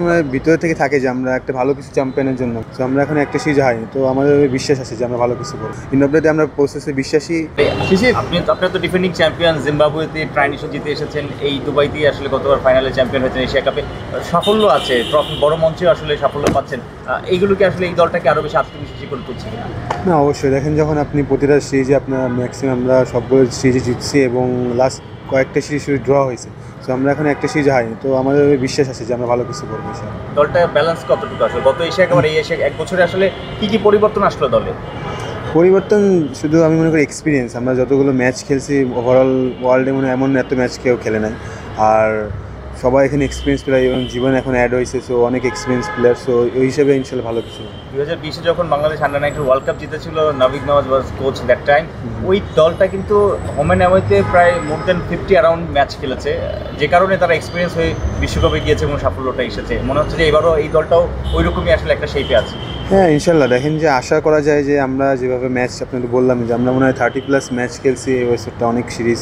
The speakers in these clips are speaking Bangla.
সবসময় ভিতরে থেকে থাকে যে আমরা একটা ভালো কিছু চ্যাম্পিয়নের জন্য। তো আমরা এখন একটা সিরিজ হয়নি, তো আমাদের বিশ্বাস আছে যে আমরা ভালো কিছু করবো। ইন্ডোরটাতে আমরা প্রসেসে বিশ্বাসী। আপনারা তো ডিফেন্ডিং চ্যাম্পিয়ন, জিম্বাবুয়েতে ট্রাইনিশন জিতে এসেছেন, এই দুবাইতেই আসলে গতবার ফাইনালে চ্যাম্পিয়ন হয়েছেন, এশিয়া কাপে সাফল্য আছে, ট্রফি বড় মঞ্চে আসলে সাফল্য পাচ্ছেন। এইগুলোকে আসলে এই দলটাকে আরও বেশি আত্মবিশ্বাসী করে তুলছে কিনা? না, অবশ্যই। দেখেন, যখন আপনি প্রতিটা সিরিজে আপনার ম্যাক্সিমাম আমরা সবগুলো সিরিজে জিতছি এবং লাস্ট কয়েকটা সিরিজ ড্র হয়েছে। তো আমরা এখন একটা সিরিজ হয়নি, তো আমাদের বিশ্বাস আছে যে আমরা ভালো কিছু করবো। দলটা ব্যালেন্স কতটুকু আসলে গত এশিয়া কাপের এই এশিয়া এক বছরে আসলে কী পরিবর্তন আসলো দলে? পরিবর্তন শুধু আমি মনে করি এক্সপিরিয়েন্স। আমরা যতগুলো ম্যাচ খেলছি ওভারঅল ওয়ার্ল্ডে মনে এমন এত ম্যাচ কেউ খেলে নাই। আর সবাই এখানে এক্সপিরিয়েন্স প্লেয়ার এবং জীবন এখন অ্যাড হয়েছে, সো অনেক এক্সপিরিয়েন্স প্লেয়ার। সো ওই হিসেবে ইনশাল্লাহ ভালো কিছু। 2020-এ যখন বাংলাদেশ আন্ডার-19 ওয়ার্ল্ড কাপ জিতেছিল, নাবিদ নওয়াজ ওয়াজ কোচ দ্যাট টাইম। ওই দলটা কিন্তু হোম অ্যান্ড অ্যাওয়েতে প্রায় মোর দ্যান 50 অ্যারাউন্ড ম্যাচ খেলেছে, যে কারণে তারা এক্সপিরিয়েন্স হয়ে বিশ্বকাপে গিয়েছে এবং সাফল্যটা এসেছে। মনে হচ্ছে যে এবারও এই দলটাও ওই রকমই আসলে একটা শেপে আছে। হ্যাঁ, ইনশাল্লাহ। দেখেন যে আশা করা যায় যে আমরা যেভাবে ম্যাচ আপনাদের বললাম যে আমরা মনে হয় 30+ ম্যাচ খেলছি এই বছরটা, অনেক সিরিজ।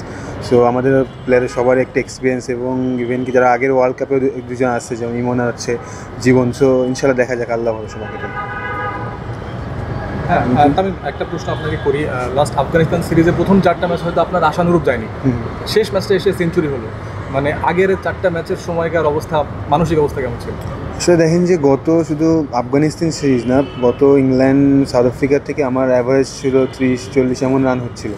সো আমাদের প্লেয়ারের সবার একটা এক্সপিরিয়েন্স এবং ইভেন কি যারা আগের ওয়ার্ল্ড কাপে দুজন আসছে, যেমন ইমন আছে, জীবন। সো ইনশাল্লাহ দেখা যাক, আল্লাহ ভরসা বাকি। হ্যাঁ, আমি একটা প্রশ্ন আপনাকে করি। লাস্ট আফগানিস্তান সিরিজে প্রথম 4টা ম্যাচ হয়তো আপনার আশানুরূপ যায়নি, শেষ ম্যাচটা এসে সেঞ্চুরি হলো। মানে আগের 4টা ম্যাচের সময়কার অবস্থা, মানসিক অবস্থা কেমন ছিল? আসলে দেখেন যে গত শুধু আফগানিস্তান সিরিজ না, গত ইংল্যান্ড সাউথ আফ্রিকার থেকে আমার অ্যাভারেজ ছিল 30-40 এমন রান হচ্ছিল।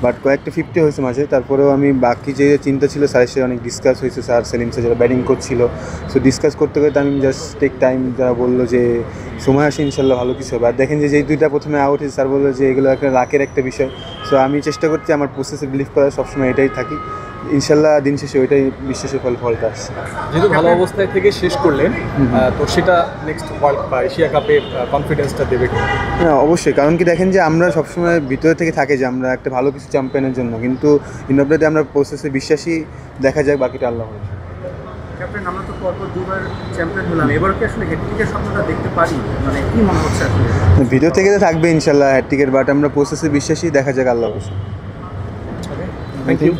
বাট কয়েকটা 50 হয়েছে মাঝে। তারপরেও আমি বাকি যে চিন্তা ছিল স্যারের সাথে অনেক ডিসকাস হয়েছে, স্যার সেলিম স্যার যারা ব্যাটিং করছিল। সো ডিসকাস করতে করতে আমি জাস্ট টেক টাইম, যারা বললো যে সময় আসে ইনশাল্লাহ ভালো কিছু হবে। আর দেখেন যে যেই দুইটা প্রথমে আউট হয়েছে, স্যার বললো যে এগুলো একটা লাকের একটা বিষয়। সো আমি চেষ্টা করছি আমার প্রসেসে বিলিভ করার, সবসময় এটাই থাকি। ইনশাল্লাহ দিন শেষে ওইটাই বিশ্বাসের ফলটা আসছে। যেহেতু ভালো অবস্থায় থেকে শেষ করলেন, তো সেটা নেক্সট ওয়ার্ল্ড বা এশিয়া কাপে কনফিডেন্সটা দেবে? হ্যাঁ, অবশ্যই। কারণ কি দেখেন যে আমরা সবসময় ভিতরে থেকে থাকে যে আমরা একটা ভালো কিছু চ্যাম্পিয়নের জন্য, কিন্তু ইন্ডোরটাতে আমরা প্রসেসে বিশ্বাসী। দেখা যাক, বাকিটা আল্লাহ ভরসা। ক্যাপ্টেন, আমরা তো পরপর 2বার চ্যাম্পিয়ন হলাম, এবার কি আসলে হ্যাটট্রিকের স্বপ্নটা দেখতে পারি? মানে কি মনে হচ্ছে আসলে? ভিডিও থেকে তো থাকবে ইনশাল্লাহ হ্যাটট্রিকের, বাট আমরা প্রসেসে বিশ্বাসী। দেখা যাক, আল্লাহ ভরসা। Thank you.